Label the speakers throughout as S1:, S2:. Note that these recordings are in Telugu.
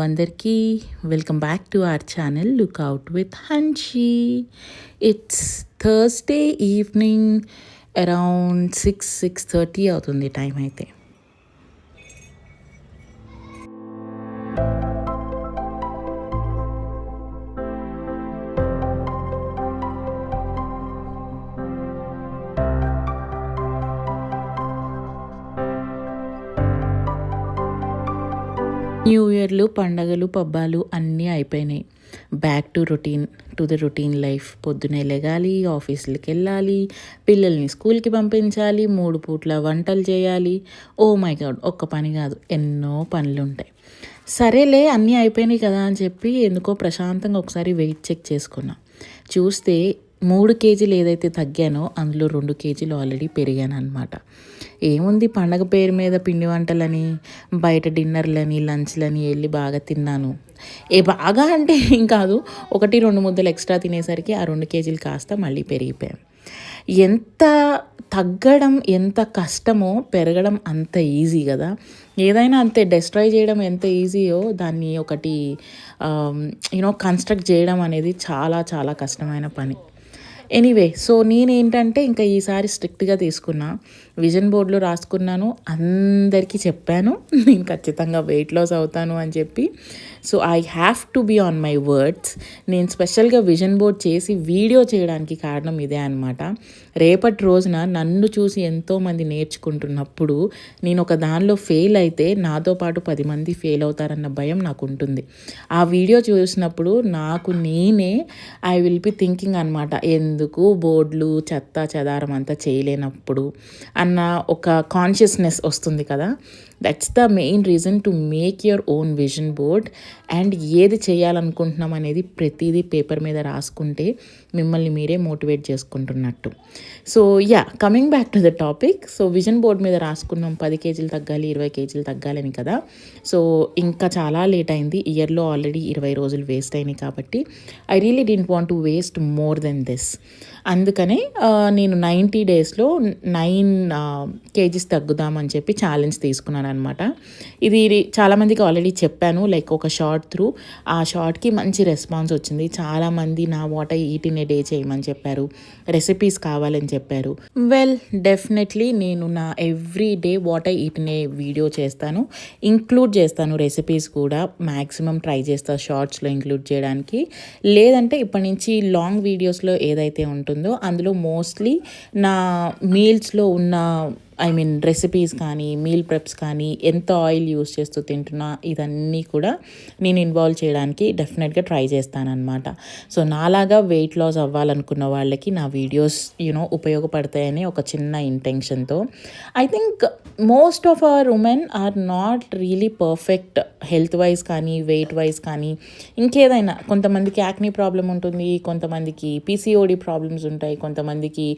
S1: అందరికీ welcome back to our channel lookout with Hanshi. It's Thursday evening around 6:30 అవుతుంది టైం అయితే. న్యూ ఇయర్లు, పండగలు, పబ్బాలు అన్నీ అయిపోయినాయి. Back to the routine life. పొద్దునే లెగాలి, ఆఫీసులకి వెళ్ళాలి, పిల్లల్ని స్కూల్కి పంపించాలి, 3 పూట్ల వంటలు చేయాలి. ఓ మై గాడ్, ఒక్క పని కాదు, ఎన్నో పనులు ఉంటాయి. సరేలే అన్నీ అయిపోయినాయి కదా అని చెప్పి ఎందుకో ప్రశాంతంగా ఒకసారి వెయిట్ చెక్ చేసుకున్నా. చూస్తే 3 కేజీలు ఏదైతే తగ్గానో అందులో 2 కేజీలు ఆల్రెడీ పెరిగాను అనమాట. ఏముంది, పండగ పేరు మీద పిండి వంటలని, బయట డిన్నర్లని, లంచ్లని వెళ్ళి బాగా తిన్నాను. బాగా అంటే ఏం కాదు, 1-2 ముద్దలు ఎక్స్ట్రా తినేసరికి ఆ 2 కేజీలు కాస్త మళ్ళీ పెరిగిపోయాం. ఎంత తగ్గడం ఎంత కష్టమో పెరగడం అంత ఈజీ కదా. ఏదైనా అంతే, డెస్ట్రాయ్ చేయడం ఎంత ఈజీయో దాన్ని ఒకటి కన్స్ట్రక్ట్ చేయడం అనేది చాలా చాలా కష్టమైన పని. ఎనీవే, సో నేనేంటంటే ఇంకా ఈసారి స్ట్రిక్ట్గా తీసుకున్నా. విజన్ బోర్డులో రాసుకున్నాను, అందరికీ చెప్పాను నేను ఖచ్చితంగా వెయిట్ లాస్ అవుతాను అని చెప్పి. So I have to be on my words. నేను స్పెషల్గా విజన్ బోర్డ్ చేసి వీడియో చేయడానికి కారణం ఇదే అనమాట. రేపటి రోజున నన్ను చూసి ఎంతోమంది నేర్చుకుంటున్నప్పుడు నేను ఒక దానిలో ఫెయిల్ అయితే నాతో పాటు 10 మంది ఫెయిల్ అవుతారన్న భయం నాకు ఉంటుంది. ఆ వీడియో చూసినప్పుడు నాకు నేనే ఐ విల్ బి థింకింగ్ అనమాట, ఎందుకు బోర్డులు చెత్త చెదారం అంతా చేయలేనప్పుడు అన్న ఒక కాన్షియస్నెస్ వస్తుంది కదా. That's the main reason to make your own vision board. And ఏది చేయాలనుకుంటున్నాం అనేది ప్రతిదీ పేపర్ మీద రాసుకుంటే మిమ్మల్ని మీరే మోటివేట్ చేసుకుంటున్నట్టు. So coming back to the topic. So vision board మీద రాసుకున్నాం 10 కేజీలు తగ్గాలి, 20 కేజీలు తగ్గాలని కదా. సో ఇంకా చాలా లేట్ అయింది. ఇయర్లో ఆల్రెడీ 20 రోజులు వేస్ట్ అయినాయి కాబట్టి I really didn't want to waste more than this. అందుకనే నేను 90 డేస్లో 9 కేజీస్ తగ్గుదామని చెప్పి ఛాలెంజ్ తీసుకున్నాను అనమాట. ఇది చాలామందికి ఆల్రెడీ చెప్పాను, లైక్ ఒక షార్ట్ త్రూ. ఆ షార్ట్కి మంచి రెస్పాన్స్ వచ్చింది. చాలామంది నా what I eat in a day చేయమని చెప్పారు, రెసిపీస్ కావాలని చెప్పారు. వెల్, డెఫినెట్లీ నేను నా every day what I eat in a video చేస్తాను, ఇంక్లూడ్ చేస్తాను రెసిపీస్ కూడా. మ్యాక్సిమం ట్రై చేస్తాను షార్ట్స్లో ఇంక్లూడ్ చేయడానికి. లేదంటే ఇప్పటి నుంచి లాంగ్ వీడియోస్లో ఏదైతే ఉంటుందో అందులో మోస్ట్లీ నా మీల్స్లో ఉన్న రెసిపీస్ కానీ మీల్ ప్రెప్స్ కానీ ఎంత ఆయిల్ యూస్ చేస్తూ తింటున్నా ఇదన్నీ కూడా నేను ఇన్వాల్వ్ చేయడానికి డెఫినెట్గా ట్రై చేస్తానన్నమాట. సో నాలాగా వెయిట్ లాస్ అవ్వాలనుకున్న వాళ్ళకి నా వీడియోస్ ఉపయోగపడతాయని ఒక చిన్న ఇంటెన్షన్తో. I think most of our women are not really perfect health wise కానీ వెయిట్ వైజ్ కానీ ఇంకేదైనా. కొంతమందికి యాక్నీ ప్రాబ్లం ఉంటుంది, కొంతమందికి పీసీఓడి ప్రాబ్లమ్స్ ఉంటాయి, కొంతమందికి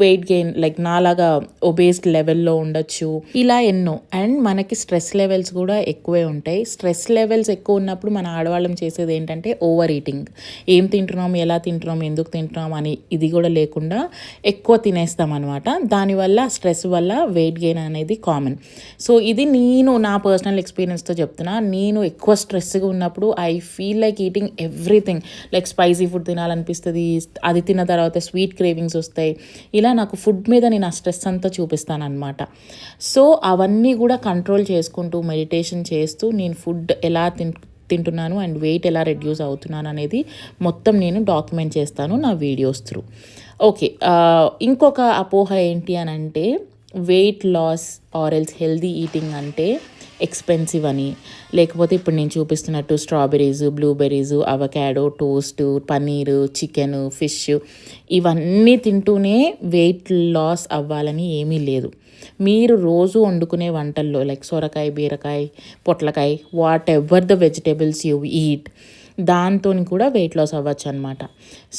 S1: వెయిట్ గెయిన్ లైక్ నాలాగా ఒబేస్డ్ లెవెల్లో ఉండొచ్చు, ఇలా ఎన్నో. అండ్ మనకి స్ట్రెస్ లెవెల్స్ కూడా ఎక్కువే ఉంటాయి. స్ట్రెస్ లెవెల్స్ ఎక్కువ ఉన్నప్పుడు మన ఆడవాళ్ళం చేసేది ఏంటంటే ఓవర్ ఈటింగ్. ఏం తింటున్నాం, ఎలా తింటున్నాం, ఎందుకు తింటున్నాం అని ఇది కూడా లేకుండా ఎక్కువ తినేస్తాం అనమాట. దానివల్ల స్ట్రెస్ వల్ల వెయిట్ గెయిన్ అనేది కామన్. సో ఇది నేను నా పర్సనల్ ఎక్స్పీరియన్స్తో చెప్తున్నా. నేను ఎక్కువ స్ట్రెస్గా ఉన్నప్పుడు I feel like eating everything. Like spicy food తినాలనిపిస్తుంది, అది తిన్న తర్వాత స్వీట్ క్రేవింగ్స్ వస్తాయి. ఇలా నాకు ఫుడ్ మీద నేను ఆ స్ట్రెస్ అంతా చూపిస్తాను అనమాట. సో అవన్నీ కూడా కంట్రోల్ చేసుకుంటూ మెడిటేషన్ చేస్తూ నేను ఫుడ్ ఎలా తింటున్నాను అండ్ వెయిట్ ఎలా రెడ్యూస్ అవుతున్నాను అనేది మొత్తం నేను డాక్యుమెంట్ చేస్తాను నా వీడియోస్ త్రూ. ఓకే, ఇంకొక అపోహ ఏంటి అని అంటే weight loss or else healthy eating అంటే ఎక్స్పెన్సివ్ అని, లేకపోతే ఇప్పుడు నేను చూపిస్తున్నట్టు strawberries, blueberries, avocado, toast, paneer, chicken, fish ఇవన్నీ తింటూనే వెయిట్ లాస్ అవ్వాలని ఏమీ లేదు. మీరు రోజు వండుకునే వంటల్లో లైక్ సొరకాయ, బీరకాయ, పొట్లకాయ, what ever the vegetables you eat, దాంతో కూడా వెయిట్ లాస్ అవ్వచ్చు అనమాట.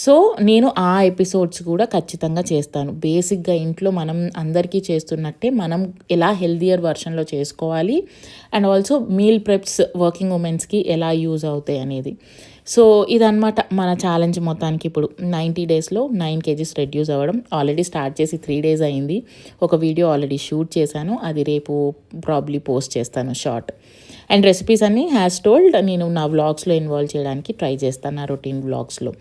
S1: సో నేను ఆ ఎపిసోడ్స్ కూడా ఖచ్చితంగా చేస్తాను. బేసిక్గా ఇంట్లో మనం అందరికీ చేస్తున్నట్టే మనం ఎలా హెల్దియర్ వర్షన్లో చేసుకోవాలి and also meal preps working ఉమెన్స్కి ఎలా యూజ్ అవుతాయి అనేది. సో ఇదనమాట మన ఛాలెంజ్ మొత్తానికి. ఇప్పుడు 90 డేస్లో 9 కేజీస్ రెడ్యూస్ అవ్వడం. ఆల్రెడీ స్టార్ట్ చేసి 3 డేస్ అయింది. ఒక వీడియో ఆల్రెడీ షూట్ చేశాను, అది రేపు ప్రాబ్లీ పోస్ట్ చేస్తాను షార్ట్. అండ్ రెసిపీస్ అన్నీ హ్యాస్ టోల్డ్ నేను నా వ్లాగ్స్లో ఇన్వాల్వ్ చేయడానికి ట్రై చేస్తాను, నా రొటీన్ వ్లాగ్స్లో.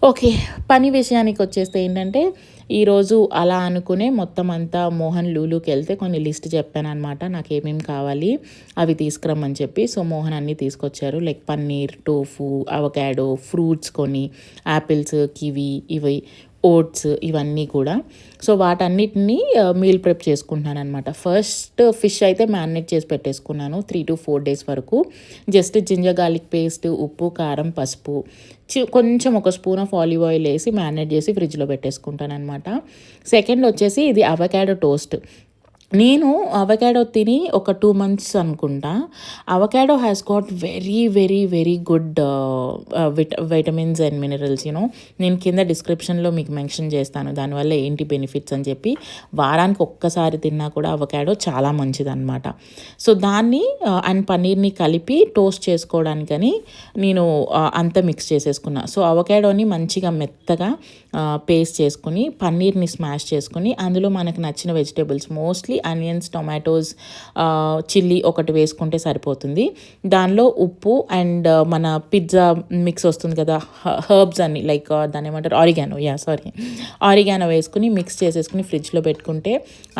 S1: ఓకే, పని విషయానికి వచ్చేస్తే ఏంటంటే ఈరోజు అలా అనుకునే మొత్తం అంతా మోహన్ లూలుకి వెళ్తే కొన్ని లిస్ట్ చెప్పానమాట, నాకు ఏమేమి కావాలి అవి తీసుకురమ్మని చెప్పి. సో మోహన్ అన్నీ తీసుకొచ్చారు, like paneer, tofu, avocado, fruits కొన్ని, యాపిల్స్, కివి, ఇవి ఓట్స్, ఇవన్నీ కూడా. సో వాటన్నిటిని మీల్ ప్రెప్ చేసుకుంటున్నాను అనమాట. ఫస్ట్ ఫిష్ అయితే మ్యారినేట్ చేసి పెట్టేసుకున్నాను 3 to 4 డేస్ వరకు. జస్ట్ జింజర్ గార్లిక్ పేస్ట్, ఉప్పు, కారం, పసుపు, కొంచెం ఒక స్పూన్ ఆఫ్ ఆలివ్ ఆయిల్ వేసి మ్యారినేట్ చేసి ఫ్రిడ్జ్లో పెట్టేసుకుంటాను అనమాట. సెకండ్ వచ్చేసి ఇది అవకాడో టోస్ట్. నేను అవకాడో తిని ఒక 2 months అనుకుంటా. Avocado has got very very very good vitamins and minerals. నేను కింద డిస్క్రిప్షన్లో మీకు మెన్షన్ చేస్తాను దానివల్ల ఏంటి బెనిఫిట్స్ అని చెప్పి. వారానికి ఒక్కసారి తిన్నా కూడా అవకాడో చాలా మంచిదన్నమాట. సో దాన్ని అండ్ పన్నీర్ని కలిపి టోస్ట్ చేసుకోవడానికని నేను అంతా మిక్స్ చేసేసుకున్నా. సో అవకాడోని మంచిగా మెత్తగా పేస్ట్ చేసుకుని, పన్నీర్ని స్మాష్ చేసుకుని, అందులో మనకు నచ్చిన vegetables mostly onions, tomatoes, chilli ఒకటి వేసుకుంటే సరిపోతుంది. దానిలో ఉప్పు అండ్ మన పిజ్జా మిక్స్ వస్తుంది కదా, హర్బ్స్ అన్ని, లైక్ దాన్ని ఏమంటారు, ఆరిగానో వేసుకుని మిక్స్ చేసేసుకుని ఫ్రిడ్జ్లో పెట్టుకుంటే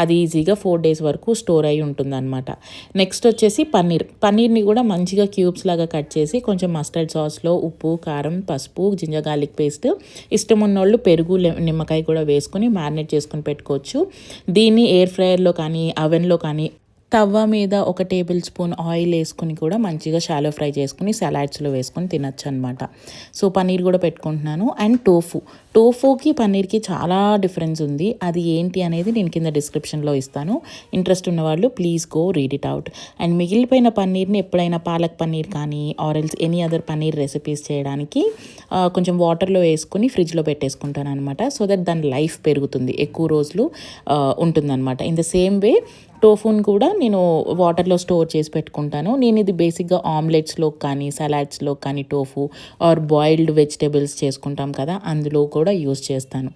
S1: అది ఈజీగా 4 days వరకు స్టోర్ అయి ఉంటుంది అనమాట. నెక్స్ట్ వచ్చేసి పన్నీర్ని కూడా మంచిగా క్యూబ్స్ లాగా కట్ చేసి కొంచెం మస్టర్డ్ సాస్లో ఉప్పు, కారం, పసుపు, జింజర్ గార్లిక్ పేస్ట్, ఇష్టం ఉన్నోళ్ళు పెరుగు, నిమ్మకాయ కూడా వేసుకుని మ్యారినేట్ చేసుకుని పెట్టుకోవచ్చు. దీన్ని ఎయిర్ ఫ్రైయర్లో కానీ అవెన్లో కానీ తవ్వ మీద 1 tablespoon ఆయిల్ వేసుకుని కూడా మంచిగా షాలో ఫ్రై చేసుకుని సలాడ్స్లో వేసుకొని తినచ్చు అనమాట. సో పన్నీర్ కూడా పెట్టుకుంటున్నాను. అండ్ టోఫుకి పన్నీర్కి చాలా డిఫరెన్స్ ఉంది. అది ఏంటి అనేది నేను కింద డిస్క్రిప్షన్లో ఇస్తాను, ఇంట్రెస్ట్ ఉన్నవాళ్ళు please go read it out. And మిగిలిపోయిన పన్నీర్ని ఎప్పుడైనా పాలక్ పన్నీర్ కానీ or else any other paneer recipes చేయడానికి కొంచెం వాటర్లో వేసుకుని ఫ్రిడ్జ్లో పెట్టేసుకుంటాను అనమాట. సో దట్ దాని లైఫ్ పెరుగుతుంది, ఎక్కువ రోజులు ఉంటుందన్నమాట. ఇన్ ద సేమ్ వే టోఫుని కూడా నేను వాటర్లో స్టోర్ చేసి పెట్టుకుంటాను. నేను ఇది బేసిక్గా ఆమ్లెట్స్లో కానీ సలాడ్స్లో కానీ టోఫు ఆర్ బాయిల్డ్ వెజిటేబుల్స్ చేసుకుంటాం కదా, అందులో కూడా యూస్ చేస్తాను.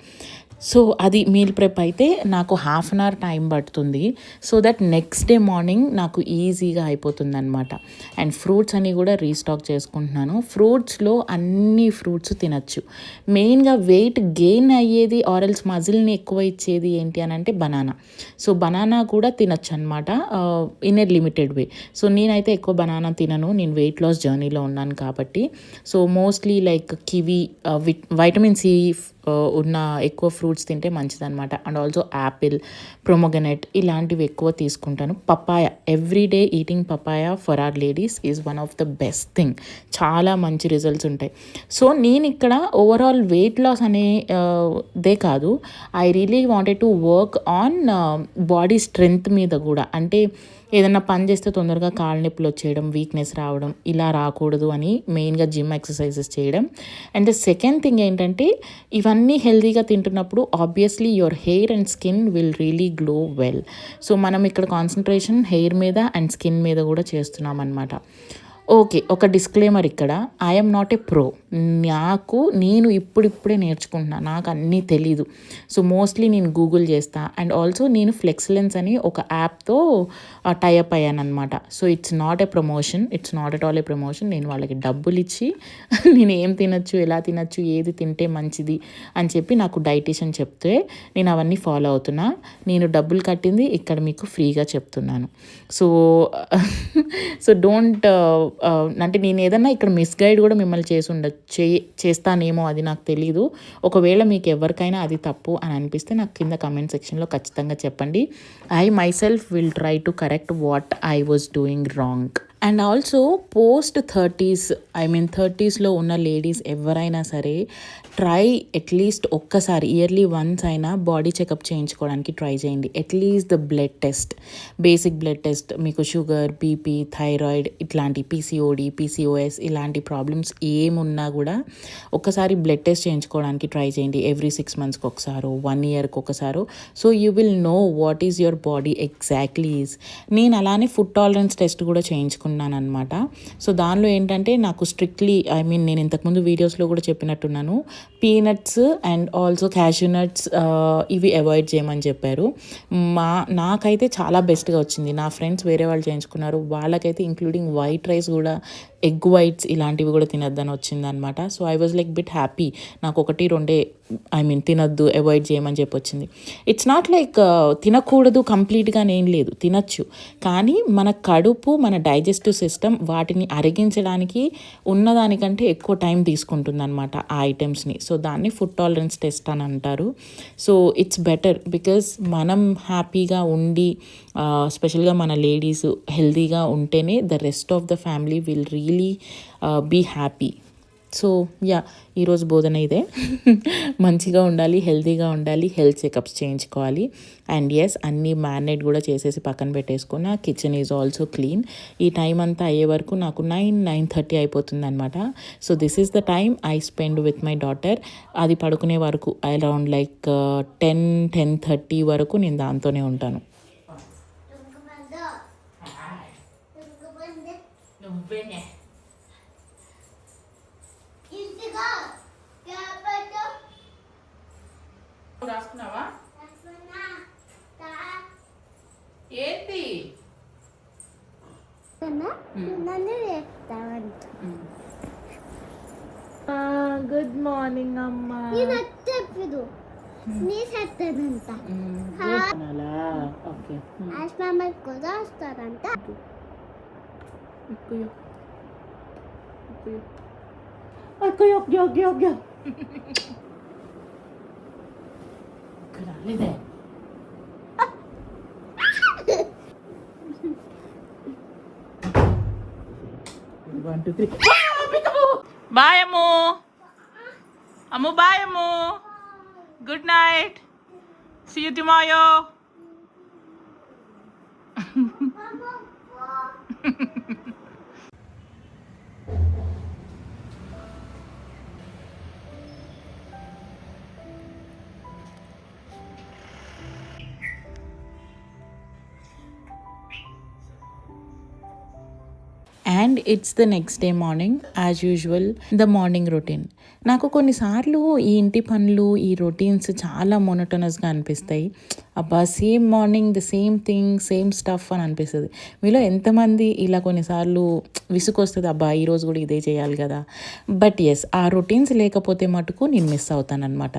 S1: సో అది మీల్ ప్రెప్ అయితే నాకు 1/2 hour టైం పడుతుంది. So that next day morning నాకు ఈజీగా అయిపోతుంది అనమాట. అండ్ ఫ్రూట్స్ అన్నీ కూడా రీస్టాక్ చేసుకుంటున్నాను. ఫ్రూట్స్లో అన్ని ఫ్రూట్స్ తినచ్చు. మెయిన్గా వెయిట్ గెయిన్ అయ్యేది ఆరెల్స్ మజిల్ని ఎక్కువ ఇచ్చేది ఏంటి అని అంటే బనానా. సో బనానా కూడా తినచ్చు అనమాట in a limited way. So నేనైతే ఎక్కువ బనానా తినను, నేను వెయిట్ లాస్ జర్నీలో ఉన్నాను కాబట్టి. So mostly like kiwi, vitamin C ఉన్న ఎక్కువ ఫ్రూట్స్ తింటే మంచిదన్నమాట. అండ్ ఆల్సో యాపిల్, ప్రొమోగనెట్ ఇలాంటివి ఎక్కువ తీసుకుంటాను. Papaya, everyday eating papaya for our ladies is one of the best thing. చాలా మంచి రిజల్ట్స్ ఉంటాయి. సో నేను ఇక్కడ ఓవరాల్ వెయిట్ లాస్ అనే దే కాదు, I really wanted to work on body strength మీద కూడా. అంటే ఏదైనా పని చేస్తే తొందరగా కాళ్ళ నొప్పులు వచ్చేయడం, వీక్నెస్ రావడం, ఇలా రాకూడదు అని మెయిన్గా జిమ్ ఎక్సర్సైజెస్ చేయడం. అండ్ ద సెకండ్ థింగ్ ఏంటంటే ఇవన్నీ హెల్తీగా తింటున్నప్పుడు obviously your hair and skin will really glow well. So మనం ఇక్కడ కాన్సన్ట్రేషన్ హెయిర్ మీద అండ్ స్కిన్ మీద కూడా చేస్తున్నాం అన్నమాట. ఓకే, ఒక డిస్క్లైమర్ ఇక్కడ, ఐఎమ్ నాట్ ఏ ప్రో. నేను ఇప్పుడిప్పుడే నేర్చుకుంటున్నా, నాకు అన్నీ తెలీదు. సో మోస్ట్లీ నేను గూగుల్ చేస్తా. అండ్ ఆల్సో నేను ఫ్లెక్సిలెన్స్ అని ఒక యాప్తో టైఅప్ అయ్యాను అనమాట. So it's not a promotion, it's not at all A promotion. నేను వాళ్ళకి డబ్బులు ఇచ్చి నేను ఏం తినచ్చు, ఎలా తినచ్చు, ఏది తింటే మంచిది అని చెప్పి నాకు డైటీషియన్ చెప్తే నేను అవన్నీ ఫాలో అవుతున్నా. నేను డబ్బులు కట్టింది ఇక్కడ మీకు ఫ్రీగా చెప్తున్నాను. సో డోంట్ అంటే నేను ఏదన్నా ఇక్కడ మిస్గైడ్ కూడా మిమ్మల్ని చేస్తానేమో, అది నాకు తెలీదు. ఒకవేళ మీకు ఎవరికైనా అది తప్పు అని అనిపిస్తే నాకు కింద కమెంట్ సెక్షన్లో ఖచ్చితంగా చెప్పండి. I myself will try to correct what I was doing wrong. And also post 30s, I mean 30sలో ఉన్న లేడీస్ ఎవరైనా సరే ట్రై అట్లీస్ట్ ఒక్కసారి ఇయర్లీ వన్స్ అయినా బాడీ చెకప్ చేయించుకోవడానికి ట్రై చేయండి. At least the blood test, basic blood test. మీకు షుగర్, బీపీ, థైరాయిడ్ ఇట్లాంటి పీసీఓడి, పీసీఓఎస్ ఇలాంటి ప్రాబ్లమ్స్ ఏమున్నా కూడా ఒక్కసారి బ్లడ్ టెస్ట్ చేయించుకోవడానికి ట్రై చేయండి. ఎవ్రీ 6 monthsకి ఒకసారో 1 yearకి ఒకసారో. So you will know what is your body exactly is. నేను అలానే ఫుడ్ టాలరెన్స్ టెస్ట్ కూడా చేయించుకున్నాను చేసుకున్నాను అనమాట. సో దానిలో ఏంటంటే నాకు స్ట్రిక్ట్లీ నేను ఇంతకుముందు వీడియోస్లో కూడా చెప్పినట్టున్నాను, peanuts and also cashew nuts ఇవి అవాయిడ్ చేయమని చెప్పారు. నాకైతే చాలా బెస్ట్గా వచ్చింది. నా ఫ్రెండ్స్ వేరే వాళ్ళు చేయించుకున్నారు, వాళ్ళకైతే ఇంక్లూడింగ్ వైట్ రైస్ కూడా, ఎగ్ వైట్స్ ఇలాంటివి కూడా తినొద్దని వచ్చిందనమాట. So I was like bit happy. నాకు 1-2 తినొద్దు, అవాయిడ్ చేయమని చెప్పి వచ్చింది. ఇట్స్ నాట్ లైక్ తినకూడదు కంప్లీట్గా ఏం లేదు, తినచ్చు. కానీ మన కడుపు, మన డైజెస్టివ్ సిస్టమ్ వాటిని అరిగించడానికి ఉన్నదానికంటే ఎక్కువ టైం తీసుకుంటుంది అనమాట ఆ ఐటమ్స్ని. సో దాన్ని ఫుడ్ టాలరెన్స్ టెస్ట్ అని అంటారు. సో ఇట్స్ బెటర్ బికాజ్ మనం హ్యాపీగా ఉండి, స్పెషల్గా మన లేడీస్ హెల్తీగా ఉంటేనే the rest of the family will really be happy. So ya, ఈరోజు బోధన ఇదే. మంచిగా ఉండాలి, హెల్తీగా ఉండాలి, హెల్త్ చెకప్స్ చేయించుకోవాలి. అండ్ ఎస్, అన్నీ మ్యారినేట్ కూడా చేసేసి పక్కన పెట్టేసుకున్న. Kitchen is also clean. ఈ టైం అంతా అయ్యే వరకు నాకు 9-9:30 అయిపోతుంది అనమాట. So this is the time I spend with my daughter. అది పడుకునే వరకు అరౌండ్ లైక్ 10-10:30 వరకు నేను దాంతోనే ఉంటాను. రాసుకున్నావా? ఏంటి? గుడ్ మార్నింగ్ అమ్మా.
S2: కూడా వస్తారంట.
S1: రాలేదే. Bye Ammu. Ammu bye Ammu. Good night. See you tomorrow. And it's the next day morning, as usual the morning routine. నాకు కొన్నిసార్లు ఈ ఇంటి పనులు, ఈ రొటీన్స్ చాలా మోనోటోనస్గా అనిపిస్తాయి. అబ్బా, same morning the same thing, same stuff అని అనిపిస్తుంది. మీలో ఎంతమంది ఇలా కొన్నిసార్లు విసుకొస్తుంది, అబ్బా ఈరోజు కూడా ఇదే చేయాలి కదా. బట్ ఎస్, ఆ రొటీన్స్ లేకపోతే మటుకు నేను మిస్ అవుతానన్నమాట.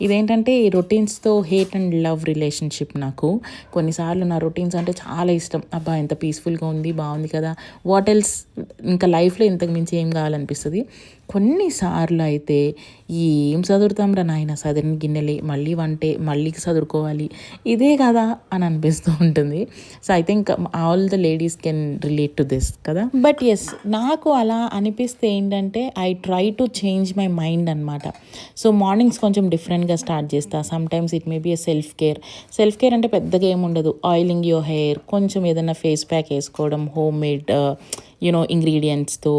S1: ఇదేంటంటే ఈ రొటీన్స్తో హేట్ అండ్ లవ్ రిలేషన్షిప్ నాకు. కొన్నిసార్లు నా రొటీన్స్ అంటే చాలా ఇష్టం. అబ్బా ఎంత పీస్ఫుల్గా ఉంది, బాగుంది కదా, వాట్ ఎల్స్, ఇంకా లైఫ్లో ఇంతకు మించి ఏం కావాలనిపిస్తుంది. కొన్నిసార్లు అయితే ఏం చదువుతాంరా నాయన, చదివిన గిన్నెలే, మళ్ళీ వంటే, మళ్ళీ చదువుకోవాలి, ఇదే కదా అని అనిపిస్తూ ఉంటుంది. So I think all the ladies can relate to this కదా. బట్ ఎస్, నాకు అలా అనిపిస్తే ఏంటంటే I try to change my mind అనమాట. సో మార్నింగ్స్ కొంచెం డిఫరెంట్గా స్టార్ట్ చేస్తా. Sometimes it may be self care అంటే పెద్దగా ఏముండదు. ఆయిలింగ్ యువర్ హెయిర్, కొంచెం ఏదైనా ఫేస్ ప్యాక్ వేసుకోవడం, హోమ్ మేడ్ ఇంగ్రీడియంట్స్తో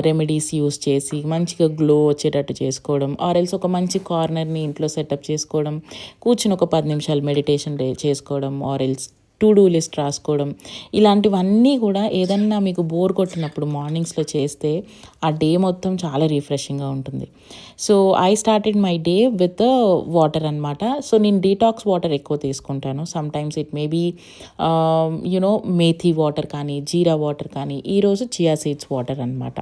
S1: రెమెడీస్ యూస్ చేసి మంచిగా గ్లో వచ్చేటట్టు చేసుకోవడం, ఆర్ఎల్స్ ఒక మంచి కార్నర్ని ఇంట్లో సెటప్ చేసుకోవడం, కూర్చుని ఒక 10 నిమిషాలు మెడిటేషన్ చేసుకోవడం, ఆర్ఎల్స్ టు డూ లిస్ట్ రాసుకోవడం, ఇలాంటివన్నీ కూడా ఏదన్నా మీకు బోర్ కొట్టినప్పుడు మార్నింగ్స్లో చేస్తే ఆ డే మొత్తం చాలా రిఫ్రెషింగ్గా ఉంటుంది. So I started my day with water అనమాట. సో నేను డీటాక్స్ వాటర్ ఎక్కువ తీసుకుంటాను. Sometimes it may be methi water కానీ, జీరా వాటర్ కానీ, ఈరోజు చియా సీడ్స్ వాటర్ అనమాట.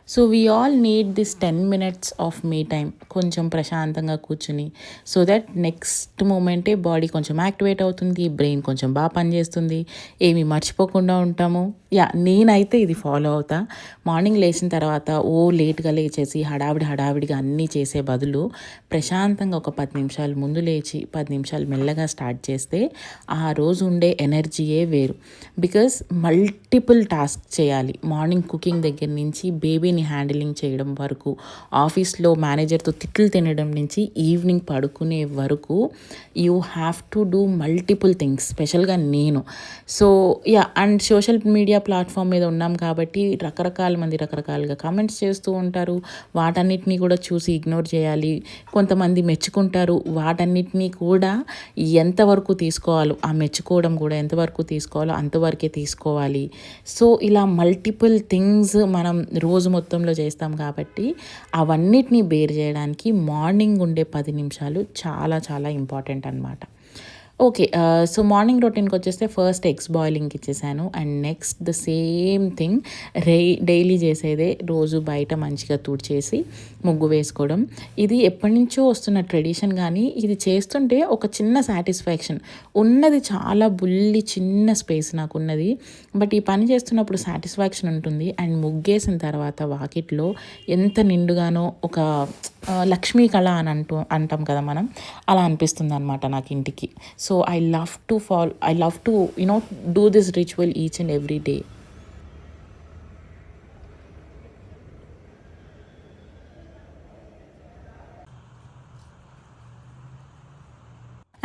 S1: So we all need this 10 minutes of me time, కొంచెం ప్రశాంతంగా కూర్చుని. సో దట్ నెక్స్ట్ మూమెంటే బాడీ కొంచెం యాక్టివేట్ అవుతుంది, బ్రెయిన్ కొంచెం బాగా పనిచేస్తుంది, ఏమి మర్చిపోకుండా ఉంటాము. నేనైతే ఇది ఫాలో అవుతా. మార్నింగ్ లేచిన తర్వాత లేట్గా లేచేసి హడావిడిగా అన్నీ చేసే బదులు ప్రశాంతంగా ఒక 10 నిమిషాలు ముందు లేచి 10 నిమిషాలు మెల్లగా స్టార్ట్ చేస్తే ఆ రోజు ఉండే ఎనర్జీయే వేరు. బికాస్ మల్టిపుల్ టాస్క్ చేయాలి. మార్నింగ్ కుకింగ్ దగ్గర నుంచి బేబీని హ్యాండిలింగ్ చేయడం వరకు, ఆఫీస్లో మేనేజర్తో తిట్లు తినడం నుంచి ఈవినింగ్ పడుకునే వరకు you have to do multiple things. స్పెషల్గా నేను. So and social media platform మీద ఉన్నాం కాబట్టి రకరకాల మంది రకరకాలుగా కామెంట్స్ చేస్తూ ఉంటారు. వాటన్నిటినీ కూడా చూసి ఇగ్నోర్ చేయాలి. కొంతమంది మెచ్చుకుంటారు. వాటన్నిటినీ కూడా ఎంతవరకు తీసుకోవాలో, ఆ మెచ్చుకోవడం కూడా ఎంతవరకు తీసుకోవాలో అంతవరకే తీసుకోవాలి. సో ఇలా మల్టిపుల్ థింగ్స్ మనం రోజు మొత్తంలో చేస్తాం కాబట్టి అవన్నిటినీ బేర్ చేయడానికి మార్నింగ్ ఉండే 10 నిమిషాలు చాలా చాలా ఇంపార్టెంట్ అనమాట. ఓకే. సో మార్నింగ్ రొటీన్కి వచ్చేస్తే ఫస్ట్ ఎగ్స్ బాయిలింగ్కి ఇచ్చేసాను. And next the same thing daily చేసేదే, రోజు బయట మంచిగా తుడిచేసి ముగ్గు వేసుకోవడం. ఇది ఎప్పటి నుంచో వస్తున్న ట్రెడిషన్, కానీ ఇది చేస్తుంటే ఒక చిన్న సాటిస్ఫాక్షన్ ఉన్నది. చాలా చిన్న స్పేస్ నాకు ఉన్నది, బట్ ఈ పని చేస్తున్నప్పుడు సాటిస్ఫాక్షన్ ఉంటుంది. అండ్ ముగ్గేసిన తర్వాత వాకిట్లో ఎంత నిండుగానో ఒక లక్ష్మీ కళ అని అంటాం కదా మనం, అలా అనిపిస్తుంది అనమాట నాకు ఇంటికి. So I love to do this ritual each and every day.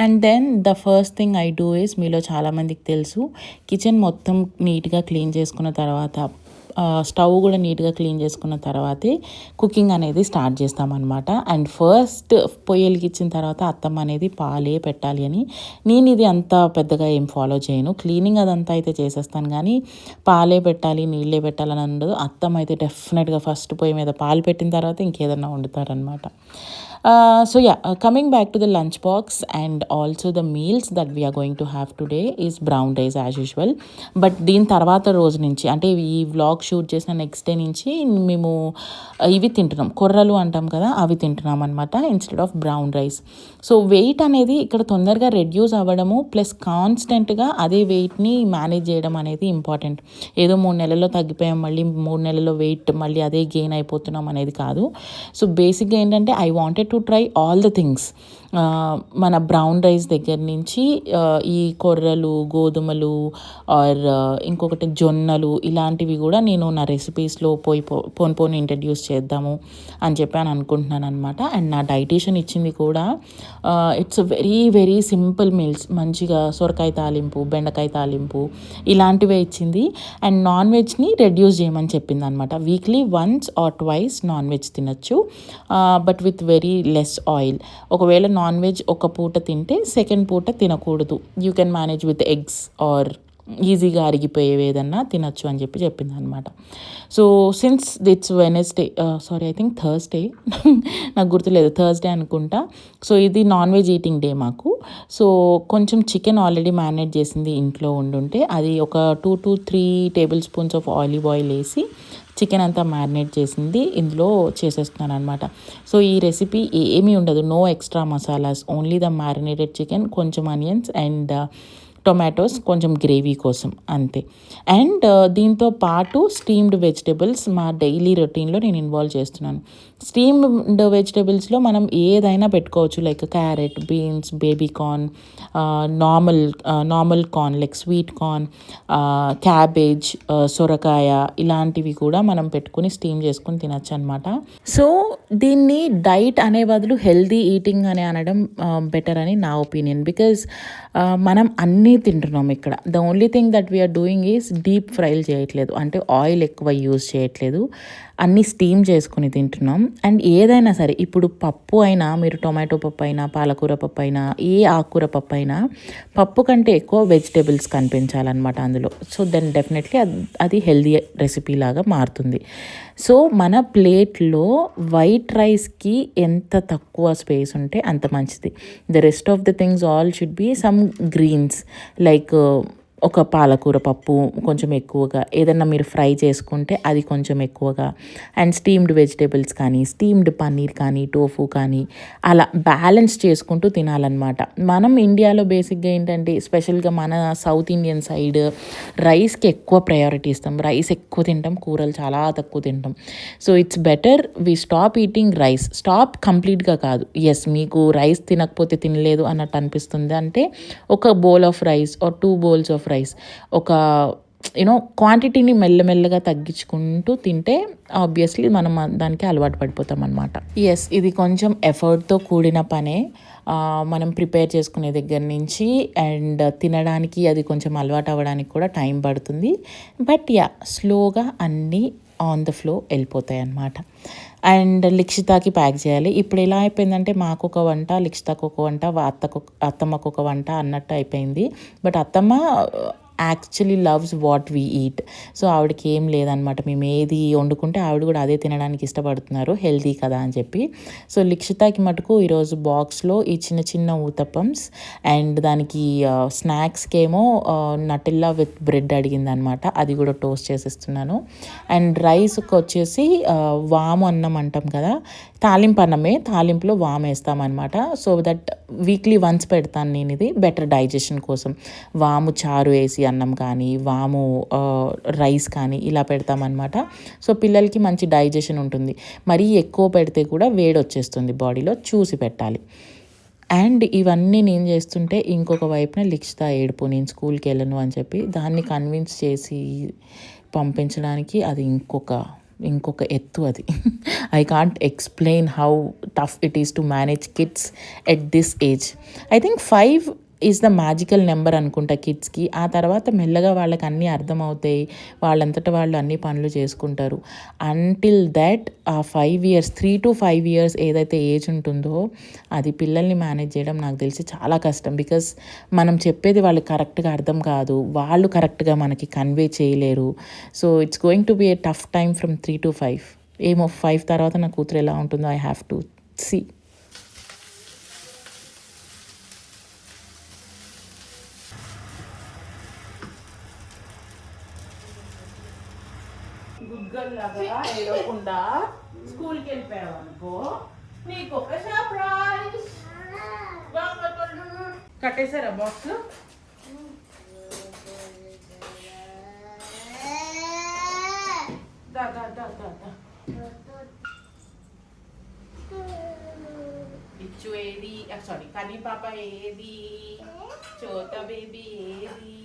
S1: And then the first thing I do is, మీలో చాలామందికి తెలుసు, కిచెన్ మొత్తం నీట్గా క్లీన్ చేసుకున్న తర్వాత, స్టవ్ కూడా నీట్గా క్లీన్ చేసుకున్న తర్వాతే కుకింగ్ అనేది స్టార్ట్ చేస్తామన్నమాట. అండ్ ఫస్ట్ పొయ్యి వెలిగించిన తర్వాత అత్తమ్మ అనేది పాలే పెట్టాలి అని. నేను ఇది అంత పెద్దగా ఏం ఫాలో చేయను. క్లీనింగ్ అదంతా అయితే చేసేస్తాను, కానీ పాలే పెట్టాలి, నీళ్ళే పెట్టాలని ఉండదు. అత్తమ్మ అయితే డెఫినెట్గా ఫస్ట్ పొయ్యి మీద పాలు పెట్టిన తర్వాత ఇంకేదన్నా వండుతారనమాట. So yeah, coming back to the lunch box and also the meals that we are going to have today is brown rice as usual. But దీని తర్వాత రోజు నుంచి, అంటే ఈ వ్లాగ్ షూట్ చేసిన నెక్స్ట్ డే నుంచి మేము ఇవి తింటున్నాం, కొర్రలు అంటాం కదా, అవి తింటున్నాం అనమాట instead of brown rice. So weight అనేది ఇక్కడ తొందరగా రెడ్యూస్ అవ్వడము ప్లస్ కాన్స్టెంట్గా అదే వెయిట్ని మేనేజ్ చేయడం అనేది ఇంపార్టెంట్. ఏదో 3 నెలల్లో తగ్గిపోయాం, మళ్ళీ 3 నెలల్లో వెయిట్ మళ్ళీ అదే గెయిన్ అయిపోతున్నాం అనేది కాదు. సో బేసిక్గా ఏంటంటే I wanted to try all the things. మన బ్రౌన్ రైస్ దగ్గర నుంచి ఈ కొర్రలు, గోధుమలు ఆర్ ఇంకొకటి జొన్నలు, ఇలాంటివి కూడా నేను నా రెసిపీస్లో పోను ఇంట్రడ్యూస్ చేద్దాము అని చెప్పి అనుకుంటున్నాను అనమాట. అండ్ నా డైటీషియన్ ఇచ్చింది కూడా it's very very simple meals. మంచిగా సొరకాయ తాలింపు, బెండకాయ తాలింపు ఇలాంటివే ఇచ్చింది. అండ్ నాన్ వెజ్ని రెడ్యూస్ చేయమని చెప్పింది అనమాట. Weekly once or twice non veg తినచ్చు, but with very less oil. ఒకవేళ నాన్ వెజ్ ఒక పూట తింటే సెకండ్ పూట తినకూడదు. You can manage with eggs or ఈజీగా అరిగిపోయేవి ఏదన్నా తినచ్చు అని చెప్పింది అనమాట. So since it's Wednesday, I think Thursday, నాకు గుర్తులేదు, థర్స్డే అనుకుంటా. సో ఇది నాన్ వెజ్ ఈటింగ్ డే మాకు. సో కొంచెం చికెన్ ఆల్రెడీ మ్యారినేట్ చేసింది ఇంట్లో ఉండుంటే, అది ఒక 2 to 3 table spoons of olive oil వేసి చికెన్ అంతా మ్యారినేట్ చేసింది ఇందులో చేసేస్తున్నాను అనమాట. సో ఈ రెసిపీ ఏమీ ఉండదు, no extra masalas, only the marinated chicken, కొంచెం ఆనియన్స్ అండ్ టొమాటోస్, కొంచెం గ్రేవీ కోసం, అంతే. అండ్ దీంతో పాటు స్టీమ్డ్ వెజిటేబుల్స్ మా డైలీ రొటీన్లో నేను ఇన్వాల్వ్ చేస్తున్నాను. స్టీమ్డ్ వెజిటేబుల్స్లో మనం ఏదైనా పెట్టుకోవచ్చు, like carrot, beans, baby corn, normal corn like sweet corn, cabbage, సొరకాయ, ఇలాంటివి కూడా మనం పెట్టుకుని స్టీమ్ చేసుకుని తినచ్చు అనమాట. సో దీన్ని డైట్ అనే బదులు హెల్దీ ఈటింగ్ అని అనడం బెటర్ అని నా ఒపీనియన్. బికాజ్ మనం అన్నీ తింటున్నాం ఇక్కడ. The only thing that we are doing is deep ఫ్రైలు చేయట్లేదు, అంటే ఆయిల్ ఎక్కువ యూజ్ చేయట్లేదు, అన్నీ స్టీమ్ చేసుకుని తింటున్నాం. అండ్ ఏదైనా సరే, ఇప్పుడు పప్పు అయినా, మీరు టొమాటో పప్పు అయినా, పాలకూర పప్పు అయినా, ఏ ఆకుకూర పప్పు అయినా, పప్పు కంటే ఎక్కువ వెజిటేబుల్స్ కనిపించాలన్నమాట అందులో. సో దెన్ డెఫినెట్లీ అది హెల్దీ రెసిపీ లాగా మారుతుంది. సో మన ప్లేట్లో వైట్ రైస్కి ఎంత తక్కువ స్పేస్ ఉంటే అంత మంచిది. The rest of the things all should be some greens, like ఒక పాలకూర పప్పు కొంచెం ఎక్కువగా, ఏదన్నా మీరు ఫ్రై చేసుకుంటే అది కొంచెం ఎక్కువగా, అండ్ స్టీమ్డ్ వెజిటేబుల్స్ కానీ, స్టీమ్డ్ పన్నీర్ కానీ, టోఫు కానీ, అలా బ్యాలెన్స్ చేసుకుంటూ తినాలన్నమాట. మనం ఇండియాలో బేసిక్గా ఏంటంటే, స్పెషల్గా మన సౌత్ ఇండియన్ సైడ్ రైస్కి ఎక్కువ ప్రయారిటీ ఇస్తాం, రైస్ ఎక్కువ తింటాం, కూరలు చాలా తక్కువ తింటాం. So it's better we stop eating rice. Stop కంప్లీట్గా కాదు, ఎస్ మీకు రైస్ తినకపోతే తినలేదు అన్నట్టు అనిపిస్తుంది అంటే ఒక bowl of rice or 2 bowls of rice, ఒక యూనో క్వాంటిటీని మెల్లమెల్లగా తగ్గించుకుంటూ తింటే ఆబ్వియస్లీ మనం దానికి అలవాటు పడిపోతాం అనమాట. ఎస్, ఇది కొంచెం ఎఫర్ట్తో కూడిన పనే. మనం ప్రిపేర్ చేసుకునే దగ్గర నుంచి అండ్ తినడానికి అది కొంచెం అలవాటు అవ్వడానికి కూడా టైం పడుతుంది. బట్ యా, స్లోగా అన్నీ ఆన్ ద ఫ్లో వెళ్ళిపోతాయి అన్నమాట. అండ్ లిక్షితాకి ప్యాక్ చేయాలి. ఇప్పుడు ఎలా అయిపోయిందంటే మాకు ఒక వంట, లిక్షితాకు ఒక వంట, అత్తమ్మకు ఒక వంట అన్నట్టు అయిపోయింది. బట్ అత్తమ్మ actually loves what we eat. So ఆవిడకి ఏం లేదనమాట, మేము ఏది వండుకుంటే ఆవిడ కూడా అదే తినడానికి ఇష్టపడుతున్నారు, హెల్తీ కదా అని చెప్పి. సో లిక్షితాకి మటుకు ఈరోజు బాక్స్లో ఈ చిన్న చిన్న ఊతప్పమ్స్ అండ్ దానికి స్నాక్స్కి ఏమో నటిల్లా విత్ బ్రెడ్ అడిగిందనమాట, అది కూడా టోస్ట్ చేసిస్తున్నాను. అండ్ రైస్కి వచ్చేసి వాము అన్నం అంటాం కదా, తాలింపు అన్నమే, తాలింపులో వాము వేస్తామన్నమాట. సో దట్ వీక్లీ వన్స్ పెడతాను నేను, ఇది బెటర్ డైజెషన్ కోసం. వాము చారు వేసి అన్నం కానీ, వాము రైస్ కానీ ఇలా పెడతామన్నమాట. సో పిల్లలకి మంచి డైజెషన్ ఉంటుంది. మరీ ఎక్కువ పెడితే కూడా వేడి వచ్చేస్తుంది బాడీలో, చూసి పెట్టాలి. అండ్ ఇవన్నీ నేను చేస్తుంటే ఇంకొక వైపున లిక్షిత ఏడుపు, నేను స్కూల్కి వెళ్ళను అని చెప్పి దాన్ని కన్విన్స్ చేసి పంపించడానికి అది ఇంకొక ఎత్తు అది. I can't explain how tough it is to manage kids at this age. I think 5 is the magical number అనుకుంటా కిడ్స్కి. ఆ తర్వాత మెల్లగా వాళ్ళకి అన్నీ అర్థమవుతాయి, వాళ్ళంతటా వాళ్ళు అన్ని పనులు చేసుకుంటారు. అంటిల్ దట్ ఆ 5 ఇయర్స్, 3 to 5 ఇయర్స్ ఏదైతే ఏజ్ ఉంటుందో అది పిల్లల్ని మేనేజ్ చేయడం నాకు తెలిసి చాలా కష్టం. బికాస్ మనం చెప్పేది వాళ్ళకి కరెక్ట్గా అర్థం కాదు, వాళ్ళు కరెక్ట్గా మనకి కన్వే చేయలేరు. So it's going to B a tough time from 3 to 5. ఏమో 5 తర్వాత నా కూతురు ఎలా ఉంటుందో ఐ హ్యావ్ టు సీ. గుడ్గల్లాగా ఏడవకుండా స్కూల్కి వెళ్ళిపోయావు అనుకో, నీకు ఒక సర్ప్రైజ్. కట్టేశారా బాక్స్? దా దా దా దా దా. ఇచ్చు ఏది, సారీ కనీ పాప ఏది, చోట బేబీ ఏది,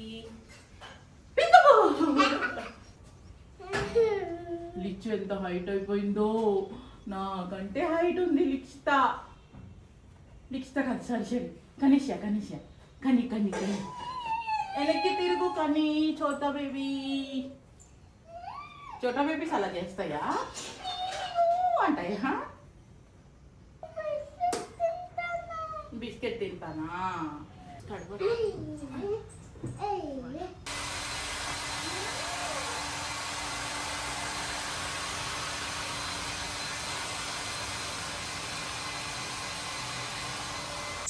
S1: లిచ్చు ఎంత హైట్ అయిపోయిందో, నాకంటే హైట్ ఉంది లిక్షిత. లిక్షిత కాదు, సరి కనిష కని వెనక్కి తిరుగు కని. చోటా బేబీస్ అలా చేస్తాయా అంటాయా? బిస్కెట్ తింటానా?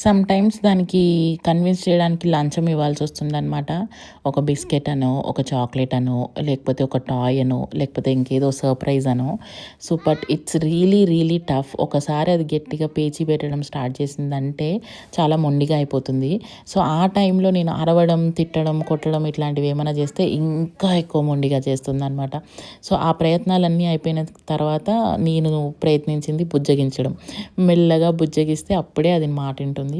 S1: సమ్ టైమ్స్ దానికి కన్విన్స్ చేయడానికి లంచం ఇవ్వాల్సి వస్తుందన్నమాట. ఒక బిస్కెట్ అనో, ఒక చాక్లెట్ అనో, లేకపోతే ఒక టాయ్ అనో, లేకపోతే ఇంకేదో సర్ప్రైజ్ అనో. So but it's really tough. ఒకసారి అది గట్టిగా పేచి పెట్టడం స్టార్ట్ చేసిందంటే చాలా మొండిగా అయిపోతుంది. సో ఆ టైంలో నేను అరవడం, తిట్టడం, కొట్టడం ఇట్లాంటివి ఏమైనా చేస్తే ఇంకా ఎక్కువ మొండిగా చేస్తుంది అనమాట. సో ఆ ప్రయత్నాలన్నీ అయిపోయిన తర్వాత నేను ప్రయత్నించింది బుజ్జగించడం. మెల్లగా బుజ్జగిస్తే అప్పుడే అది మాట వింటుంది.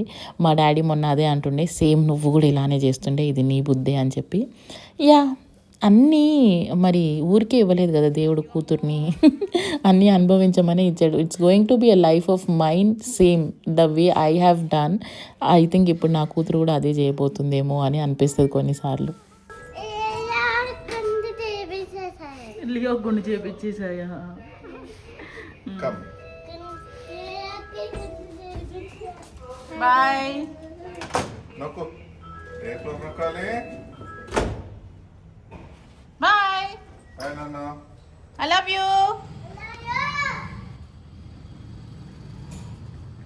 S1: మా డాడీ మొన్న అదే అంటుండే, సేమ్ నువ్వు కూడా ఇలానే చేస్తుండే, ఇది నీ బుద్ధే అని చెప్పి. యా, అన్నీ మరి ఊరికే ఇవ్వలేదు కదా దేవుడు కూతుర్ని, అన్నీ అనుభవించమని ఇచ్చాడు. It's going to B a life of mind, same the way I have done. I think ఇప్పుడు నా కూతురు కూడా అదే చేయబోతుందేమో అని అనిపిస్తుంది కొన్నిసార్లు. లియో గుండు చేపించేసాయా? Bye. Bye. I love you.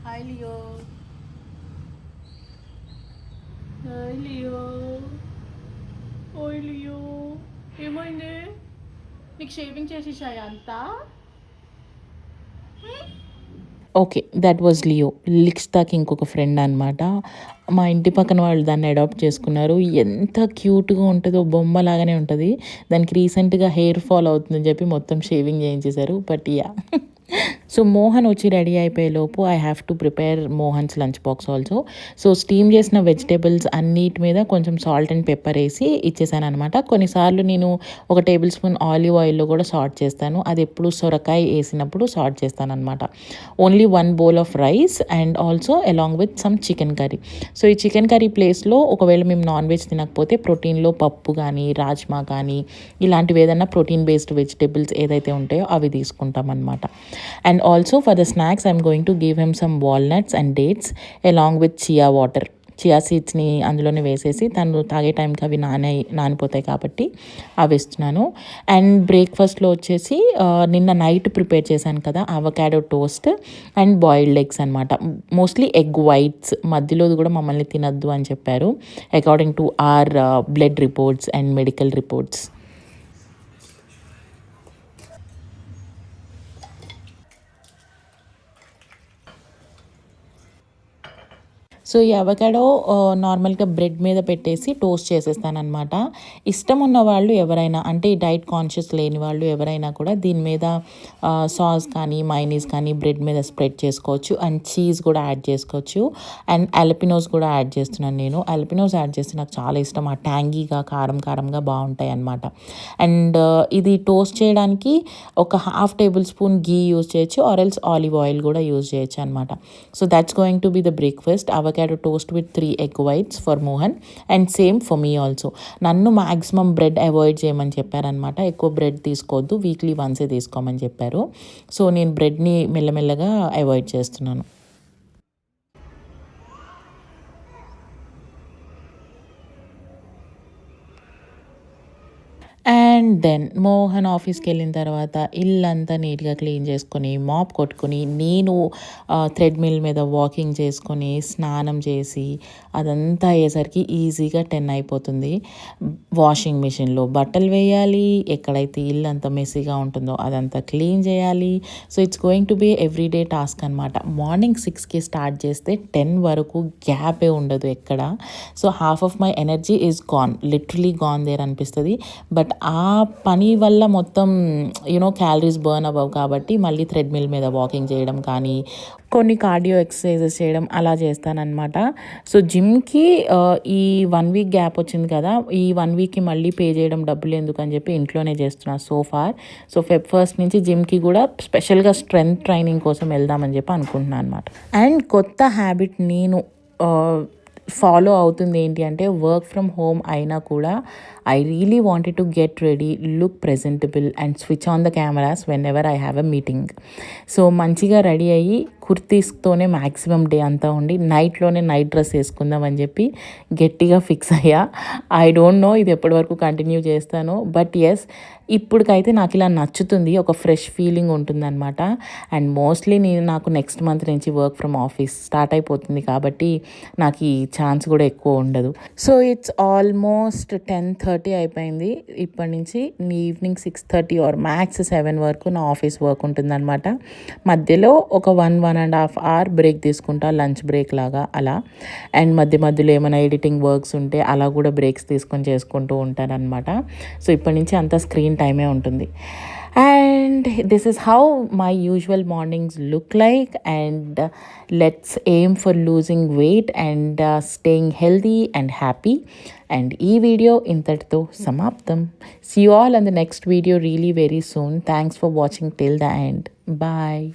S1: Hi Leo. Hi Leo. ఓయ్ లియో, ఏమైంది? నీకు షేవింగ్ చేసేసాయా అంతా? Okay, that was Leo. లిక్షితాకి ఇంకొక ఫ్రెండ్ అనమాట. మా ఇంటి పక్కన వాళ్ళు దాన్ని అడాప్ట్ చేసుకున్నారు. ఎంత క్యూట్గా ఉంటుందో, బొమ్మలాగానే ఉంటుంది. దానికి రీసెంట్గా హెయిర్ ఫాల్ అవుతుందని చెప్పి మొత్తం షేవింగ్ చేయించేశారు. బట్ యా, సో మోహన్ వచ్చి రెడీ అయిపోయే లోపు I have to prepare Mohan's lunch box also. So steam చేసిన వెజిటేబుల్స్ అన్నిటి మీద కొంచెం సాల్ట్ అండ్ పెప్పర్ వేసి ఇచ్చేసాను అనమాట. కొన్నిసార్లు నేను ఒక టేబుల్ స్పూన్ ఆలివ్ ఆయిల్లో కూడా సాల్ట్ చేస్తాను. అది ఎప్పుడు సొరకాయ వేసినప్పుడు సాల్ట్ చేస్తాను అనమాట. Only 1 bowl of rice and also along with some chicken curry. So ఈ చికెన్ కర్రీ ప్లేస్లో ఒకవేళ మేము నాన్ వెజ్ తినకపోతే ప్రోటీన్లో పప్పు కానీ రాజ్మా కానీ ఇలాంటివి ఏదైనా ప్రోటీన్ బేస్డ్ వెజిటేబుల్స్ ఏదైతే ఉంటాయో అవి తీసుకుంటాం అనమాట. And also for the snacks, I'm going to give him some walnuts and dates along with chia water. Chia సీడ్స్ని అందులోనే వేసేసి తను తాగే టైంకి అవి నానిపోతాయి కాబట్టి అవి ఇస్తున్నాను. అండ్ బ్రేక్ఫాస్ట్లో వచ్చేసి నిన్న నైట్ ప్రిపేర్ చేశాను కదా avocado toast and boiled eggs అనమాట. మోస్ట్లీ ఎగ్ వైట్స్, మధ్యలోది కూడా మమ్మల్ని తినద్దు అని చెప్పారు according to our blood reports and medical reports. So ఈ అవకాడో నార్మల్గా బ్రెడ్ మీద పెట్టేసి టోస్ట్ చేసేస్తానమాట. ఇష్టం ఉన్న వాళ్ళు ఎవరైనా, అంటే ఈ డైట్ కాన్షియస్ లేని వాళ్ళు ఎవరైనా కూడా దీని మీద సాస్ కానీ మైనీస్ కానీ బ్రెడ్ మీద స్ప్రెడ్ చేసుకోవచ్చు. అండ్ చీజ్ కూడా యాడ్ చేసుకోవచ్చు. అండ్ అలపినోస్ కూడా యాడ్ చేస్తున్నాను నేను. అలపినోస్ యాడ్ చేస్తే నాకు చాలా ఇష్టం. ఆ ట్యాంగీగా కారం కారంగా బాగుంటాయి అన్నమాట. అండ్ ఇది టోస్ట్ చేయడానికి ఒక ½ టేబుల్ స్పూన్ గీ యూజ్ చేయొచ్చు ఆర్ ఎల్స్ ఆలివ్ ఆయిల్ కూడా యూజ్ చేయొచ్చు అనమాట. So that's going to be the breakfast. Avocado toast with 3 egg whites for Mohan and same for me also. నన్ను మ్యాక్సిమం బ్రెడ్ అవాయిడ్ చేయమని చెప్పారనమాట. ఎక్కువ బ్రెడ్ తీసుకోవద్దు, వీక్లీ వన్సే తీసుకోమని చెప్పారు. సో నేను బ్రెడ్ని మెల్లమెల్లగా అవాయిడ్ చేస్తున్నాను. అండ్ దెన్ మోహన్ ఆఫీస్కి వెళ్ళిన తర్వాత ఇల్లంతా నీట్గా క్లీన్ చేసుకొని మాప్ కొట్టుకొని నేను థ్రెడ్మిల్ మీద వాకింగ్ చేసుకొని స్నానం చేసి అదంతా అయ్యేసరికి ఈజీగా 10 అయిపోతుంది. వాషింగ్ మిషన్లో బట్టలు వేయాలి, ఎక్కడైతే ఇల్లంతా మెస్సీగా ఉంటుందో అదంతా క్లీన్ చేయాలి. So it's going to be everyday task అనమాట. మార్నింగ్ 6కి స్టార్ట్ చేస్తే 10 వరకు గ్యాపే ఉండదు ఎక్కడ. So half of my energy is gone, literally gone there అనిపిస్తుంది. బట్ ఆ పని వల్ల మొత్తం క్యాలరీస్ బర్న్ అవ్వవు కాబట్టి మళ్ళీ థ్రెడ్మిల్ మీద వాకింగ్ చేయడం కానీ కొన్ని కార్డియో ఎక్సర్సైజెస్ చేయడం అలా చేస్తానన్నమాట. సో జిమ్కి ఈ 1 వీక్ గ్యాప్ వచ్చింది కదా, ఈ 1 వీక్కి మళ్ళీ పే చేయడం డబ్బులు ఎందుకు అని చెప్పి ఇంట్లోనే చేస్తున్నాను so far. So Feb 1st నుంచి జిమ్కి కూడా స్పెషల్గా స్ట్రెంగ్త్ ట్రైనింగ్ కోసం వెళ్దామని చెప్పి అనుకుంటున్నాను అనమాట. అండ్ కొత్త హ్యాబిట్ నేను ఫాలో అవుతుంది ఏంటి అంటే, వర్క్ ఫ్రమ్ హోమ్ అయినా కూడా I really wanted to get ready, look presentable and switch on the cameras when ever I have a meeting. So మంచిగా రెడీ అయ్యి కుర్తీస్తోనే మ్యాక్సిమం డే అంతా ఉండి నైట్లోనే నైట్ డ్రెస్ వేసుకుందాం అని చెప్పి గట్టిగా ఫిక్స్ అయ్యా. ఐ డోంట్ నో ఇది ఎప్పటి వరకు కంటిన్యూ చేస్తాను, బట్ ఎస్ ఇప్పటికైతే నాకు ఇలా నచ్చుతుంది. ఒక ఫ్రెష్ ఫీలింగ్ ఉంటుందన్నమాట. అండ్ మోస్ట్లీ నాకు నెక్స్ట్ మంత్ నుంచి వర్క్ ఫ్రమ్ ఆఫీస్ స్టార్ట్ అయిపోతుంది కాబట్టి నాకు ఈ ఛాన్స్ కూడా ఎక్కువ ఉండదు. సో ఇట్స్ ఆల్మోస్ట్ 10:30 అయిపోయింది. ఇప్పటి నుంచి ఈవినింగ్ 6:30 ఆర్ మ్యాక్స్ 7 వరకు నా ఆఫీస్ వర్క్ ఉంటుందన్నమాట. మధ్యలో ఒక 1.5 అవర్ బ్రేక్ తీసుకుంటా, లంచ్ బ్రేక్ లాగా అలా. అండ్ మధ్యలో ఏమైనా ఎడిటింగ్ వర్క్స్ ఉంటే అలా కూడా బ్రేక్స్ తీసుకొని చేసుకుంటూ ఉంటానన్నమాట. సో ఇప్పటి నుంచి అంతా స్క్రీన్ టైమే ఉంటుంది. And this is how my usual mornings look like, and let's aim for losing weight and staying healthy and happy. And ee video intatto samaptam. See you all in the next video really very soon. Thanks for watching till the end. Bye.